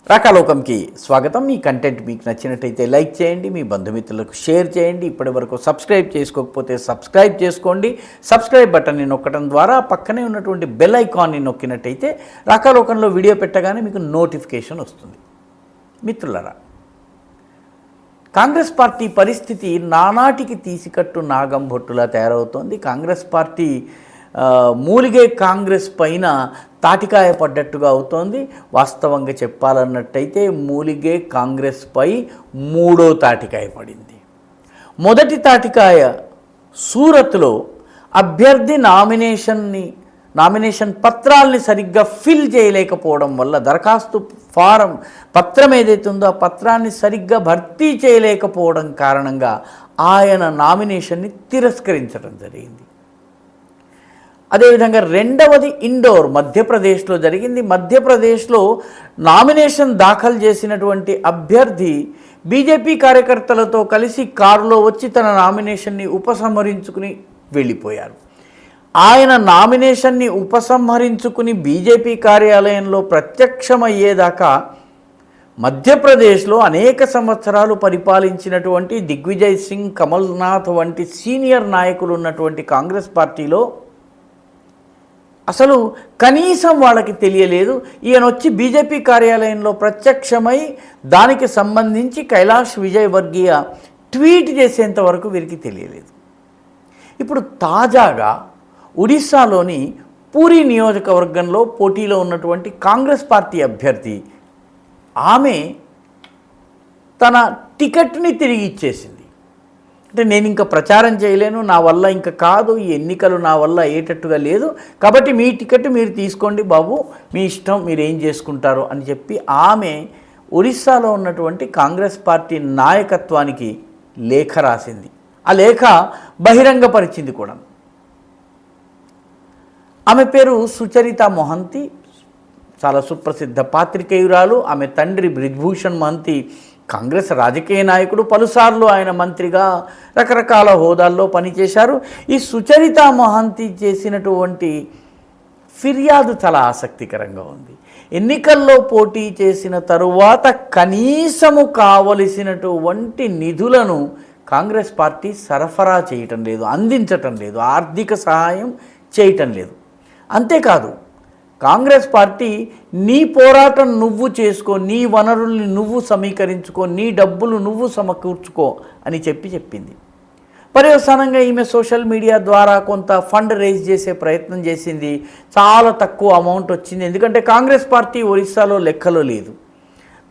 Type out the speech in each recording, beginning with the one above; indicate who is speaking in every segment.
Speaker 1: రాకాలోకంకి స్వాగతం. ఈ కంటెంట్ మీకు నచ్చినట్టయితే లైక్ చేయండి, మీ బంధుమిత్రులకు షేర్ చేయండి. ఇప్పటివరకు సబ్స్క్రైబ్ చేసుకోకపోతే సబ్స్క్రైబ్ చేసుకోండి. సబ్స్క్రైబ్ బటన్ని నొక్కడం ద్వారా పక్కనే ఉన్నటువంటి బెల్ ఐకాన్ని నొక్కినట్టయితే రాకాలోకంలో వీడియో పెట్టగానే మీకు నోటిఫికేషన్ వస్తుంది. మిత్రులారా, కాంగ్రెస్ పార్టీ పరిస్థితి నానాటికి తీసికట్టు నాగంబొట్టులా తయారవుతోంది. కాంగ్రెస్ పార్టీ మూలిగే కాంగ్రెస్ పైన తాటికాయ పడ్డట్టుగా అవుతోంది. వాస్తవంగా చెప్పాలన్నట్టయితే మూలిగే కాంగ్రెస్ పై మూడో తాటికాయ పడింది. మొదటి తాటికాయ సూరత్లో అభ్యర్థి నామినేషన్ పత్రాల్ని సరిగ్గా ఫిల్ చేయలేకపోవడం వల్ల, దరఖాస్తు పత్రం ఏదైతే ఉందో ఆ పత్రాన్ని సరిగ్గా భర్తీ చేయలేకపోవడం కారణంగా ఆయన నామినేషన్ని తిరస్కరించడం జరిగింది. అదేవిధంగా రెండవది ఇండోర్, మధ్యప్రదేశ్లో జరిగింది. మధ్యప్రదేశ్లో నామినేషన్ దాఖలు చేసినటువంటి అభ్యర్థి బీజేపీ కార్యకర్తలతో కలిసి కారులో వచ్చి తన నామినేషన్ని ఉపసంహరించుకుని వెళ్ళిపోయారు. ఆయన నామినేషన్ని ఉపసంహరించుకుని బీజేపీ కార్యాలయంలో ప్రత్యక్షమయ్యేదాకా మధ్యప్రదేశ్లో అనేక సంవత్సరాలు పరిపాలించినటువంటి దిగ్విజయ్ సింగ్, కమల్నాథ్ వంటి సీనియర్ నాయకులు ఉన్నటువంటి కాంగ్రెస్ పార్టీలో అసలు కనీసం వాళ్ళకి తెలియలేదు. ఈయన వచ్చి బీజేపీ కార్యాలయంలో ప్రత్యక్షమై దానికి సంబంధించి కైలాష్ విజయవర్గీయ ట్వీట్ చేసేంత వరకు వీరికి తెలియలేదు. ఇప్పుడు తాజాగా ఒడిశాలోని పూరీ నియోజకవర్గంలో పోటీలో ఉన్నటువంటి కాంగ్రెస్ పార్టీ అభ్యర్థి ఆమె తన టికెట్ని తిరిగి ఇచ్చేసింది. అంటే నేను ఇంకా ప్రచారం చేయలేను, నా వల్ల ఇంకా కాదు, ఈ ఎన్నికలు నా వల్ల అయ్యేటట్టుగా లేదు, కాబట్టి మీ టికెట్ మీరు తీసుకోండి బాబు, మీ ఇష్టం, మీరు ఏం చేసుకుంటారు అని చెప్పి ఆమె ఒరిస్సాలో ఉన్నటువంటి కాంగ్రెస్ పార్టీ నాయకత్వానికి లేఖ రాసింది. ఆ లేఖ బహిరంగపరిచింది కూడా. ఆమె పేరు సుచరిత మొహంతి, చాలా సుప్రసిద్ధ పాత్రికేయురాలు. ఆమె తండ్రి బ్రిజ్భూషణ్ మహంతి కాంగ్రెస్ రాజకీయ నాయకుడు, పలుసార్లు ఆయన మంత్రిగా రకరకాల హోదాల్లో పనిచేశారు. ఈ సుచరిత మొహంతి చేసినటువంటి ఫిర్యాదు చాలా ఆసక్తికరంగా ఉంది. ఎన్నికల్లో పోటీ చేసిన తరువాత కనీసము కావలసినటువంటి నిధులను కాంగ్రెస్ పార్టీ సరఫరా చేయటం లేదు, అందించటం లేదు, ఆర్థిక సహాయం చేయటం లేదు. అంతేకాదు, కాంగ్రెస్ పార్టీ నీ పోరాటం నువ్వు చేసుకో, నీ వనరుల్ని నువ్వు సమీకరించుకో, నీ డబ్బులు నువ్వు సమకూర్చుకో అని చెప్పింది. పర్యవసానంగా ఈమె సోషల్ మీడియా ద్వారా కొంత ఫండ్ రేజ్ చేసే ప్రయత్నం చేసింది. చాలా తక్కువ అమౌంట్ వచ్చింది, ఎందుకంటే కాంగ్రెస్ పార్టీ ఒరిస్సాలో లెక్కలో లేదు.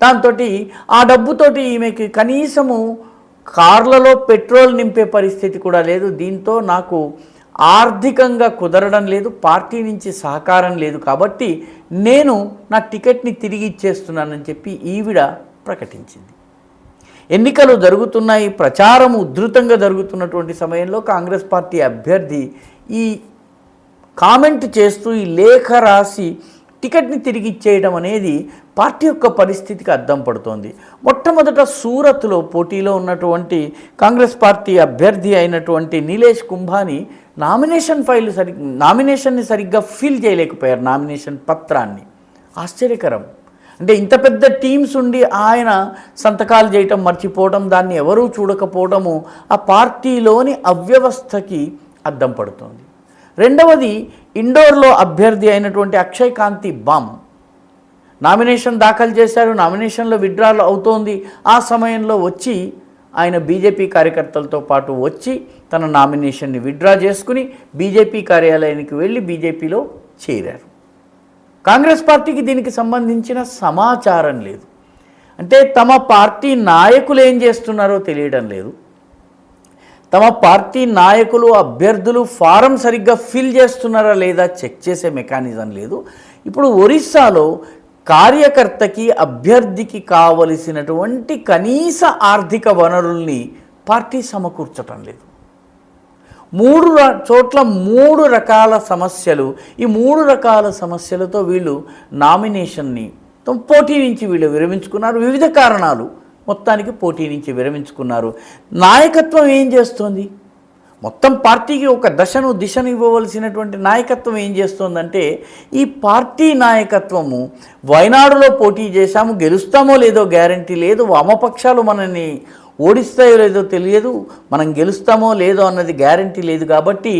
Speaker 1: దాంతో ఆ డబ్బుతోటి ఈమెకి కనీసము కార్లలో పెట్రోల్ నింపే పరిస్థితి కూడా లేదు. దీంతో నాకు ఆర్థికంగా కుదరడం లేదు, పార్టీ నుంచి సహకారం లేదు, కాబట్టి నేను నా టికెట్ని తిరిగి ఇచ్చేస్తున్నానని చెప్పి ఈవిడ ప్రకటించింది. ఎన్నికలు జరుగుతున్నాయి, ప్రచారం ఉధృతంగా జరుగుతున్నటువంటి సమయంలో కాంగ్రెస్ పార్టీ అభ్యర్థి ఈ కామెంట్ చేస్తూ, ఈ లేఖ రాసి టికెట్ని తిరిగి ఇచ్చేయడం అనేది పార్టీ యొక్క పరిస్థితికి అద్దం పడుతోంది. మొట్టమొదట సూరత్లో పోటీలో ఉన్నటువంటి కాంగ్రెస్ పార్టీ అభ్యర్థి అయినటువంటి నీలేష్ కుంభాని నామినేషన్ని సరిగ్గా ఫిల్ చేయలేకపోయారు, నామినేషన్ పత్రాన్ని. ఆశ్చర్యకరం. అంటే ఇంత పెద్ద టీమ్స్ ఉండి ఆయన సంతకాలు చేయటం మర్చిపోవడం, దాన్ని ఎవరూ చూడకపోవడము ఆ పార్టీలోని అవ్యవస్థకి అద్దం పడుతోంది. రెండవది, ఇండోర్లో అభ్యర్థి అయినటువంటి అక్షయ్ కాంతి బామ్ నామినేషన్ దాఖలు చేశారు, నామినేషన్లో విత్డ్రాల్ అవుతోంది. ఆ సమయంలో వచ్చి ఆయన బీజేపీ కార్యకర్తలతో పాటు వచ్చి తన నామినేషన్ని విత్డ్రా చేసుకుని బీజేపీ కార్యాలయానికి వెళ్ళి బీజేపీలో చేరారు. కాంగ్రెస్ పార్టీకి దీనికి సంబంధించిన సమాచారం లేదు. అంటే తమ పార్టీ నాయకులు ఏం చేస్తున్నారో తెలియడం లేదు, తమ పార్టీ నాయకులు అభ్యర్థులు ఫారం సరిగ్గా ఫిల్ చేస్తున్నారా లేదా చెక్ చేసే మెకానిజం లేదు. ఇప్పుడు ఒరిస్సాలో కార్యకర్తకి అభ్యర్థికి కావలసినటువంటి కనీస ఆర్థిక వనరుల్ని పార్టీ సమకూర్చటం లేదు. 3 చోట్ల 3 రకాల సమస్యలు. ఈ 3 రకాల సమస్యలతో వీళ్ళు నామినేషన్ని పోటీ నుంచి వీళ్ళు విరమించుకున్నారు. వివిధ కారణాలు, మొత్తానికి పోటీ నుంచి విరమించుకున్నారు. నాయకత్వం ఏం చేస్తోంది? మొత్తం పార్టీకి ఒక దశను దిశను ఇవ్వవలసినటువంటి నాయకత్వం ఏం చేస్తోందంటే, ఈ పార్టీ నాయకత్వము వయనాడులో పోటీ చేశాము, గెలుస్తామో లేదో గ్యారంటీ లేదు, వామపక్షాలు మనల్ని ఓడిస్తాయో లేదో తెలియదు, మనం గెలుస్తామో లేదో అన్నది గ్యారంటీ లేదు, కాబట్టి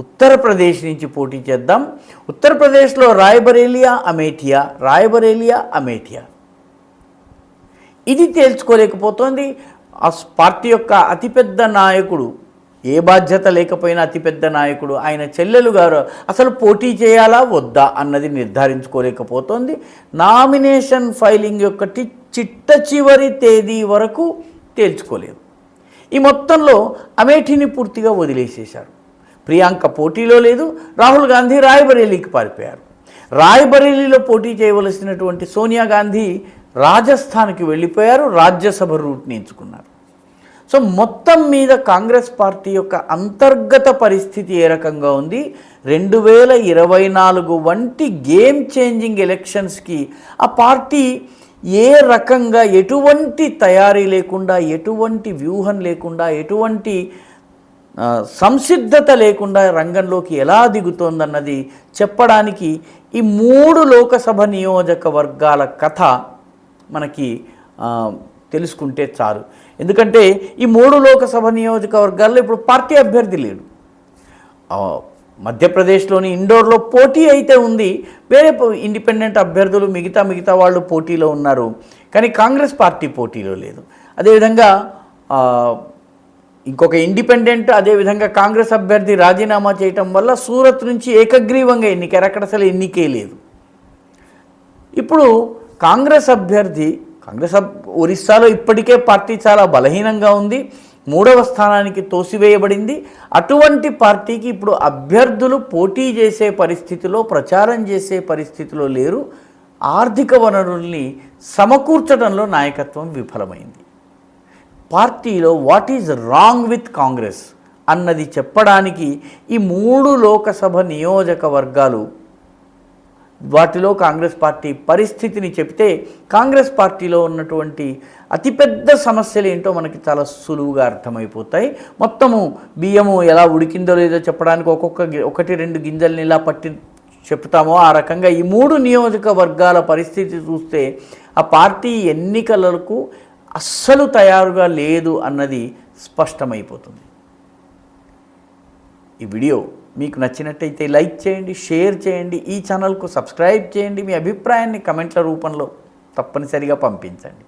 Speaker 1: ఉత్తరప్రదేశ్ నుంచి పోటీ చేద్దాం, ఉత్తరప్రదేశ్లో రాయ్బరేలియా అమేఠియా ఇది తేల్చుకోలేకపోతోంది. ఆ పార్టీ యొక్క అతిపెద్ద నాయకుడు, ఏ బాధ్యత లేకపోయినా అతిపెద్ద నాయకుడు, ఆయన చెల్లెలు గారు అసలు పోటీ చేయాలా వద్దా అన్నది నిర్ధారించుకోలేకపోతోంది. నామినేషన్ ఫైలింగ్ యొక్క చిట్ట చివరి తేదీ వరకు తేల్చుకోలేదు. ఈ మొత్తంలో అమేఠీని పూర్తిగా వదిలేసేశారు. ప్రియాంక పోటీలో లేదు, రాహుల్ గాంధీ రాయ్బరేలీకి పారిపోయారు. రాయ్బరేలీలో పోటీ చేయవలసినటువంటి సోనియా గాంధీ రాజస్థాన్కి వెళ్ళిపోయారు, రాజ్యసభ రూట్ని ఎంచుకున్నారు. సో మొత్తం మీద కాంగ్రెస్ పార్టీ యొక్క అంతర్గత పరిస్థితి ఏ రకంగా ఉంది, 2024 వంటి గేమ్ చేంజింగ్ ఎలక్షన్స్కి ఆ పార్టీ ఏ రకంగా ఎటువంటి తయారీ లేకుండా, ఎటువంటి వ్యూహం లేకుండా, ఎటువంటి సంసిద్ధత లేకుండా రంగంలోకి ఎలా దిగుతోందన్నది చెప్పడానికి ఈ 3 లోకసభ నియోజకవర్గాల కథ మనకి తెలుసుకుంటే చాలు. ఎందుకంటే ఈ 3 లోకసభ నియోజకవర్గాల్లో ఇప్పుడు పార్టీ అభ్యర్థి లేడు. మధ్యప్రదేశ్లోని ఇండోర్లో పోటీ అయితే ఉంది, వేరే ఇండిపెండెంట్ అభ్యర్థులు మిగతా వాళ్ళు పోటీలో ఉన్నారు, కానీ కాంగ్రెస్ పార్టీ పోటీలో లేదు. అదేవిధంగా ఇంకొక ఇండిపెండెంట్, అదేవిధంగా కాంగ్రెస్ అభ్యర్థి రాజీనామా చేయటం వల్ల సూరత్ నుంచి ఏకగ్రీవంగా ఎన్నికారు, అక్కడ అసలు ఎన్నికే లేదు. ఇప్పుడు కాంగ్రెస్ ఒరిస్సాలో ఇప్పటికే పార్టీ చాలా బలహీనంగా ఉంది, 3వ స్థానానికి తోసివేయబడింది. అటువంటి పార్టీకి ఇప్పుడు అభ్యర్థులు పోటీ చేసే పరిస్థితిలో, ప్రచారం చేసే పరిస్థితిలో లేరు. ఆర్థిక వనరుల్ని సమకూర్చడంలో నాయకత్వం విఫలమైంది. పార్టీలో what is wrong with Congress అన్నది చెప్పడానికి ఈ 3 లోకసభ నియోజకవర్గాలు, వాటిలో కాంగ్రెస్ పార్టీ పరిస్థితిని చెప్తే కాంగ్రెస్ పార్టీలో ఉన్నటువంటి అతిపెద్ద సమస్యలు ఏంటో మనకి చాలా సులువుగా అర్థమైపోతాయి. మొత్తము బియ్యము ఎలా ఉడికిందో లేదో చెప్పడానికి 1-2 గింజల్ని ఇలా పట్టి చెప్తామో ఆ రకంగా ఈ 3 నియోజకవర్గాల పరిస్థితి చూస్తే ఆ పార్టీ ఎన్నికలకు అస్సలు తయారుగా లేదు అన్నది స్పష్టమైపోతుంది. ఈ వీడియో మీకు నచ్చినట్టయితే లైక్ చేయండి, షేర్ చేయండి, ఈ ఛానల్కు సబ్స్క్రైబ్ చేయండి, మీ అభిప్రాయాన్ని కమెంట్ల రూపంలో తప్పనిసరిగా పంపించండి.